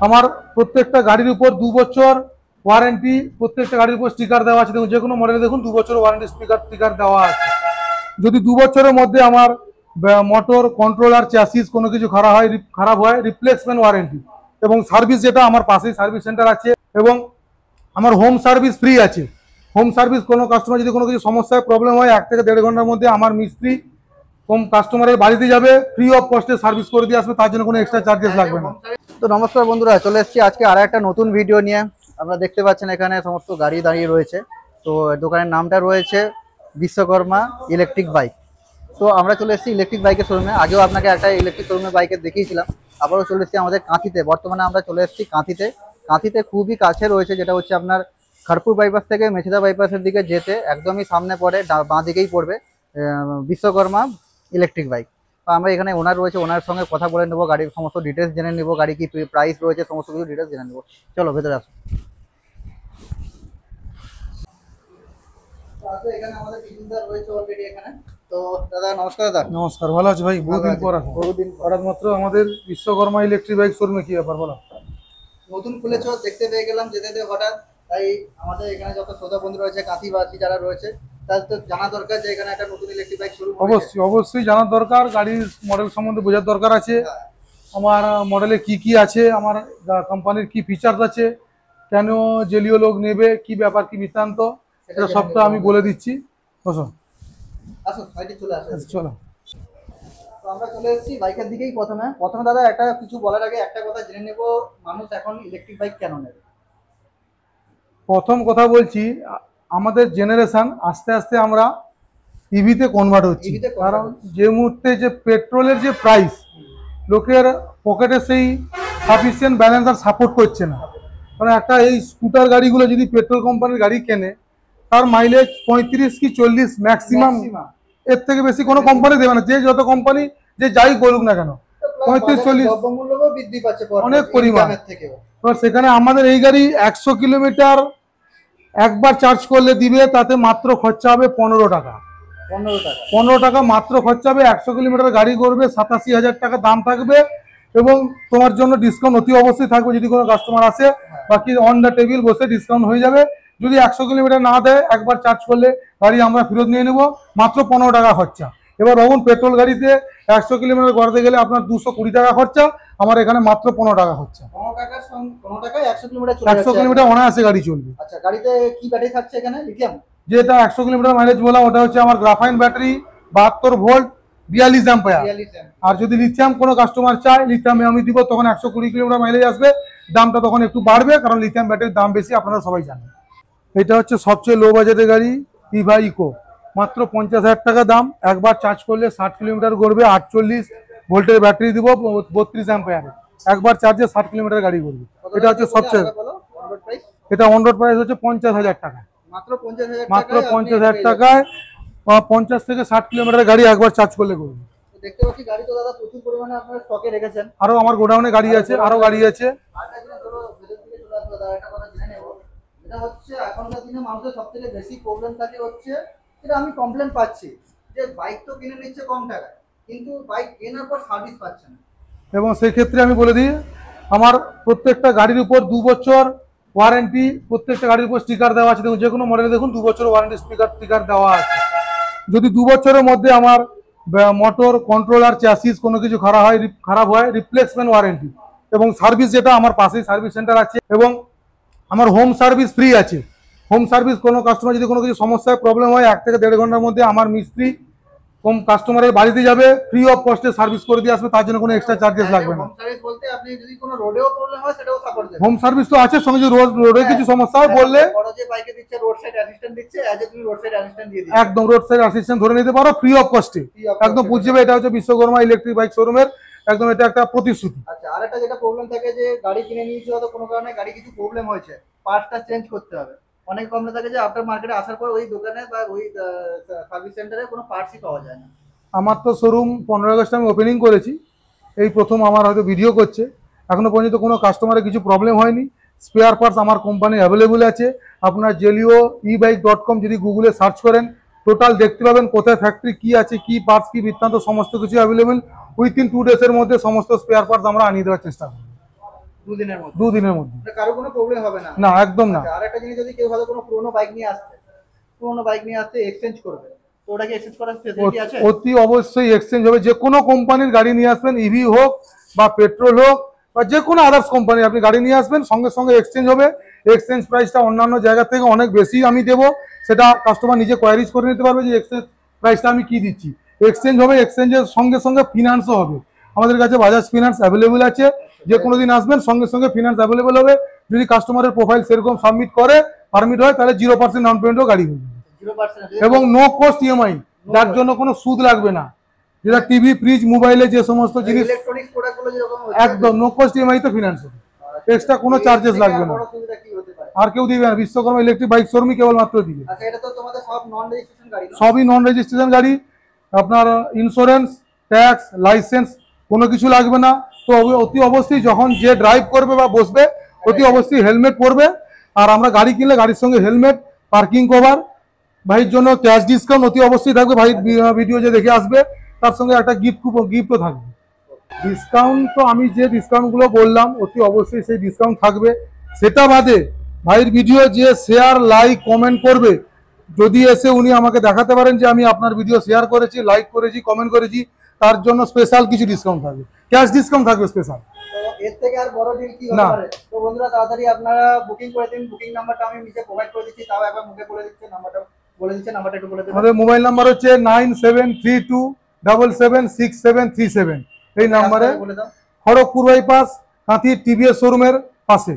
আমার প্রত্যেকটা গাড়ির উপর 2 বছর ওয়ারেন্টি, প্রত্যেকটা গাড়ির উপর স্টিকার দেওয়া আছে। দেখুন যে কোনো মডেলে দেখুন 2 বছর ওয়ারেন্টি স্টিকার দেওয়া আছে। যদি 2 বছরের মধ্যে আমার মোটর কন্ট্রোলার চ্যাসিস কোনো কিছু খারাপ হয় রিপ্লেসমেন্ট ওয়ারেন্টি, এবং সার্ভিস যেটা আমার পাশেই সার্ভিস সেন্টার আছে, এবং আমার হোম সার্ভিস ফ্রি আছে। হোম সার্ভিস কোনো কাস্টমার যদি কোনো কিছু সমস্যায় প্রবলেম হয় 1 থেকে 1.5 ঘন্টার মধ্যে আমার মিস্ত্রি কাস্টমারের বাড়িতে যাবে, ফ্রি অফ কস্টে সার্ভিস করে দিয়ে আসবে, তার জন্য কোনো এক্সট্রা চার্জেস লাগবে না। তো নমস্কার বন্ধুরা, চলে এসেছি আজকে আর একটা নতুন ভিডিও নিয়ে। আপনারা দেখতে পাচ্ছেন এখানে সমস্ত গাড়ি দাঁড়িয়ে রয়েছে। তো দোকানের নামটা রয়েছে বিশ্বকর্মা ইলেকট্রিক বাইক। তো আমরা চলে এসেছি ইলেকট্রিক বাইকের শোরুমে। আগেও আপনাকে একটা ইলেকট্রিক শোরুমের বাইকের দেখিয়েছিলাম, আবারও চলে এসেছি আমাদের কাঁথিতে। বর্তমানে আমরা চলে এসেছি কাঁথিতে খুবই কাছে রয়েছে, যেটা হচ্ছে আপনার খড়পুর বাইপাস থেকে মেছেদা বাইপাসের দিকে যেতে একদমই সামনে পড়ে, বাঁ দিকেই পড়বে বিশ্বকর্মা ইলেকট্রিক বাইক। তো আমরা এখানে ওনার রয়েছে, ওনার সঙ্গে কথা বলে নেবো, গাড়ির সমস্ত ডিটেলস জেনে নেবো, গাড়ি কি প্রাইস রয়েছে সমস্ত কিছু ডিটেলস জেনে নেবো। চলো ভেতরে আসো। এখানে আমাদের টিমদার রয়েছে অলরেডি এখানে। তো দাদা নমস্কার। দাদা নমস্কার, ভালো আছে ভাই? বহুদিন পর হঠাৎ মাত্র আমাদের বিশ্বকর্মা ইলেকট্রিক বাইক শোরুমে কি ব্যাপার বলো? নতুন খুলেছো দেখতে পেয়ে গেলাম যেতে হঠাৎ, তাই আমাদের এখানে যত শ্রোতা বন্ধু রয়েছে কাঁথিবাসী যারা রয়েছে তাদের তো জানা দরকার যে এখানে একটা নতুন ইলেকট্রিক বাইক শুরু। অবশ্যই জানার দরকার, গাড়ির মডেল সম্বন্ধে বোঝার দরকার আছে। আমার মডেলে কি আছে, আমার কোম্পানির কি ফিচার্স আছে, কেন জেলিও লোক নেবে, কি ব্যাপার কি বৃত্তান্ত, এটা সবটা আমি বলে দিচ্ছি। চলো। তো আমরা চলে এসেছি বাইকের দিকেই। প্রথমে দাদা একটা কিছু বলার আগে একটা কথা জেনে নেব, মানুষ এখন ইলেকট্রিক বাইক কেন নেবে? প্রথম কথা বলছি, আমাদের জেনারেশন আস্তে আস্তে আমরা ইভিতে কনভার্ট হচ্ছি, কারণ যে মুহূর্তে যে পেট্রোলের যে প্রাইস, লোকের পকেটে সেই সাফিসিয়েন্ট ব্যালেন্স আর সাপোর্ট করছে না। কারণ একটা এই স্কুটার গাড়িগুলো যদি পেট্রোল কোম্পানির গাড়ি কেনে, তার মাইলেজ 35 কি 40 ম্যাক্সিমাম, এর থেকে বেশি কোনো কোম্পানি দেবে না। যে যত কোম্পানি যে যাই বলুক না কেন, 35-40 অনেক পরিমাণ। তো সেখানে আমাদের এই গাড়ি 100 কিলোমিটার একবার চার্জ করলে দিবে, তাতে মাত্র খরচা হবে 15 টাকা। 15 টাকা মাত্র খরচা হবে। 100 কিলোমিটার গাড়ি করবে, 87,000 টাকা দাম থাকবে, এবং তোমার জন্য ডিসকাউন্ট অতি অবশ্যই থাকবে। যদি কোনো কাস্টমার আসে, বাকি অন দ্য টেবিল বসে ডিসকাউন্ট হয়ে যাবে। যদি 100 কিলোমিটার না দেয়, একবার চার্জ করলে গাড়ি আমরা ফেরত নিয়ে নেব, মাত্র 15 টাকা খরচা। এবার ভাবুন, পেট্রোল গাড়িতে 100 কিলোমিটার করতে গেলে আপনার 220 টাকা খরচা, আমার এখানে মাত্র 15 টাকা খরচা। 100 কিলোমিটার অনায়াসে গাড়ি চলবে। আচ্ছা, গাড়িতে কি ব্যাটারি থাকছে এখানে? লিথিয়াম। যেটা 100 কিলোমিটার মাইলেজ বললাম, ওটা হচ্ছে আমার গ্রাফাইন ব্যাটারি, 72 ভোল্ট, 42 অ্যাম্পিয়ার। আর যদি লিথিয়াম কোনো কাস্টমার চায়, লিথিয়ামে আমি দিব, তখন 120 কিলোমিটার মাইলেজ আসবে। দামটা তখন একটু বাড়বে, কারণ লিথিয়াম ব্যাটারির দাম বেশি, আপনারা সবাই জানেন। এটা হচ্ছে সবচেয়ে লো বাজেটের গাড়ি, ইভা ইকো, মাত্র 50,000 টাকা দাম। একবার চার্জ করলে 60 কিলোমিটার করবে, 48 ভোল্টের ব্যাটারি দিব, 32 অ্যাম্পিয়ারের। একবার চার্জে 60 কিলোমিটার গাড়ি করবে। এটা হচ্ছে সবচেয়ে, এটা অন রোড প্রাইস হচ্ছে 50,000 টাকা, মাত্র 50,000 টাকায় 50 থেকে 60 কিলোমিটার গাড়ি একবার চার্জ করলে করবে। দেখতে পাচ্ছি গাড়ি তো দাদা প্রচুর পরিমাণে আপনারা স্টকে রেখেছেন। আরো আমার গোডাউনে গাড়ি আছে, আরো গাড়ি আছে। এটা হচ্ছে এখনকার দিনে মানুষের সবথেকে বেশি প্রবলেম থাকে হচ্ছে, যেটা আমি কমপ্লেন পাচ্ছি, যে বাইক তো কিনে নিচ্ছে কম টাকায়, কিন্তু বাইক কেনার পর সার্ভিস পাচ্ছে না। এবং সেই ক্ষেত্রে আমি বলে দিই, আমার প্রত্যেকটা গাড়ির উপর 2 বছর ওয়ারেন্টি, প্রত্যেকটা গাড়ির উপর স্টিকার দেওয়া আছে। দেখুন যে কোনো মডেলে দেখুন 2 বছর ওয়ারেন্টি স্টিকার দেওয়া আছে। যদি 2 বছরের মধ্যে আমার মোটর কন্ট্রোলার চ্যাসিস কোনো কিছু খারাপ হয় রিপ্লেসমেন্ট ওয়ারেন্টি, এবং সার্ভিস যেটা আমার পাশেই সার্ভিস সেন্টার আছে, এবং আমার হোম সার্ভিস ফ্রি আছে। হোম সার্ভিস কোনো কাস্টমার যদি কোনো কিছু সমস্যায় প্রবলেম হয় 1 থেকে 1.5 ঘন্টার মধ্যে আমার মিস্ত্রি কাস্টমারের বাড়িতে যাবে, ফ্রি অফ কস্টে সার্ভিস করে দিয়ে আসবে, তার জন্য কোনো এক্সট্রা চার্জেস লাগবে না। হোম সার্ভিস বলতে আপনি যদি কোনো রোডেও প্রবলেম হয় সেটাও সাপোর্ট দেবে। হোম সার্ভিস তো আছে, সঙ্গে যদি রোডে কিছু সমস্যা হয় বললে, বড় যে বাইকে দিচ্ছে রোড সাইড অ্যাসিস্ট্যান্ট দিচ্ছে, এজ এ তুমি রোড সাইড অ্যাসিস্ট্যান্ট দিয়ে দিবে, একদম রোড সাইড অ্যাসিস্ট্যান্ট ধরে নিতে পারো ফ্রি অফ কস্টে, একদম বুঝবে। এটা হচ্ছে বিশ্বকর্মা ইলেকট্রিক বাইক শোরুমের একদম এটা একটা প্রতিশ্রুতি। আচ্ছা, আরেকটা যেটা প্রবলেম থাকে যে গাড়ি কিনে নিয়েছো, হয়তো কোনো কারণে গাড়ি কিছু প্রবলেম হয়েছে, পার্টসটা চেঞ্জ করতে হবে। অনেক প্রবলেম থাকে যে আফটার মার্কেটে আসার পর ওই দোকানে বা ওই সার্ভিস সেন্টারে কোনো পার্টসই পাওয়া যায় না। আমার তো শোরুম 15 আগস্ট আমি ওপেনিং করেছি, এই প্রথম আমার হয়তো ভিডিও করছে, এখনো পর্যন্ত কোনো কাস্টমারের কিছু প্রবলেম হয়নি। স্পেয়ার পার্টস আমার কোম্পানি অ্যাভেলেবল আছে। আপনার jeliyo-ebike.com যদি গুগলে সার্চ করেন, টোটাল দেখতে পাবেন কোথায় ফ্যাক্টরি কি আছে, কি পার্টস কি বৃত্তান্ত, সমস্ত কিছু অ্যাভেলেবেল। উইথিন 2 ডেজের মধ্যে সমস্ত স্পেয়ার পার্টস আমরা আনিয়ে দেওয়ার চেষ্টা করি। দুদিনের মধ্যে? দুদিনের মধ্যে। কারো কোনো প্রবলেম হবে না? না, একদম না। আর একটা জিনিস, যদি কেউ ভালো কোনো পুরোনো বাইক নিয়ে আসছে এক্সচেঞ্জ করবে, তো ওটা কি এক্সচেঞ্জ করার ফেসিলিটি আছে? অতি অবশ্যই এক্সচেঞ্জ হবে। যে কোনো কোম্পানির গাড়ি নিয়ে আসবেন, ইভি হোক বা পেট্রোল হোক বা যে কোনো আদার্স কোম্পানি, আপনি গাড়ি নিয়ে আসবেন, সঙ্গে সঙ্গে এক্সচেঞ্জ হবে। এক্সচেঞ্জ প্রাইসটা অন্যান্য জায়গা থেকে অনেক বেশি আমি দেবো, সেটা কাস্টমার নিজে কোয়ারিজ করে নিতে পারবে যে এক্সচেঞ্জ প্রাইসটা আমি কি দিচ্ছি। এক্সচেঞ্জ হবে, এক্সচেঞ্জের সঙ্গে সঙ্গে ফিনান্সও হবে। আমাদের কাছে বাজাজ ফিনান্স অ্যাভেলেবেল আছে। যে কোনো দিন আসবেন, সঙ্গে সঙ্গে ফিনান্স অ্যাভেলেবেল হবে। যদি কাস্টমারের প্রোফাইল সেরকম সাবমিট করে, পারমিট হয়, তাহলে 0% ডাউন পেমেন্টও গাড়ি হবে এবং নো কস্ট ইএমআই, যার জন্য কোনো সুদ লাগবে না। যেটা টিভি, ফ্রিজ, মোবাইলে যে সমস্ত জিনিস ইলেকট্রনিক্স প্রোডাক্টগুলো যেরকম একদম নো কস্ট ইএমআই তো ফিনান্স হবে, এক্সট্রা কোনো চার্জেস লাগবে না। আর কেউ দিবে না, বিশ্বকর্মা ইলেকট্রিক বাইক শোরুমই কেবলমাত্র দিবে। আচ্ছা, এটা তো তোমাদের সব নন রেজিস্ট্রেশন গাড়ি? সবই নন রেজিস্ট্রেশন গাড়ি। আপনার ইন্স্যুরেন্স, ট্যাক্স, লাইসেন্স কোনো কিছু লাগবে না। তো অতি অবশ্যই যখন যে ড্রাইভ করবে বা বসবে, অতি অবশ্যই হেলমেট পরবে। আর আমরা গাড়ি কিনলে গাড়ির সঙ্গে হেলমেট, পার্কিং কভার, ভাইয়ের জন্য ক্যাশ ডিসকাউন্ট অতি অবশ্যই থাকবে। ভাই ভিডিও যে দেখে আসবে, তার সঙ্গে একটা গিফটও থাকবে। ডিসকাউন্ট তো আমি যে ডিসকাউন্টগুলো বললাম, অতি অবশ্যই সেই ডিসকাউন্ট থাকবে। সেটা বাদে ভাইয়ের ভিডিও যে শেয়ার, লাইক, কমেন্ট করবে, যদি এসে উনি আমাকে দেখাতে পারেন যে আমি আপনার ভিডিও শেয়ার করেছি, লাইক করেছি, কমেন্ট করেছি, তার জন্য স্পেশাল কিছু ডিসকাউন্ট থাকবে, ক্যাশ ডিসকাউন্ট থাকবে স্পেশাল। এর থেকে আর বড় ডিল কি হতে পারে? তো বন্ধুরা, তাড়াতাড়ি আপনারা বুকিং করে দিন। বুকিং নাম্বারটা আমি নিচে প্রোভাইড করে দিচ্ছি, তাও একবার মুখে বলে দিচ্ছি। নাম্বারটা একটু বলে দিন। আমাদের মোবাইল নাম্বার হচ্ছে 9732776737। এই নাম্বারে, খড়গপুর বাইপাস, কাঁথি টিভিএস শোরুমের পাশে।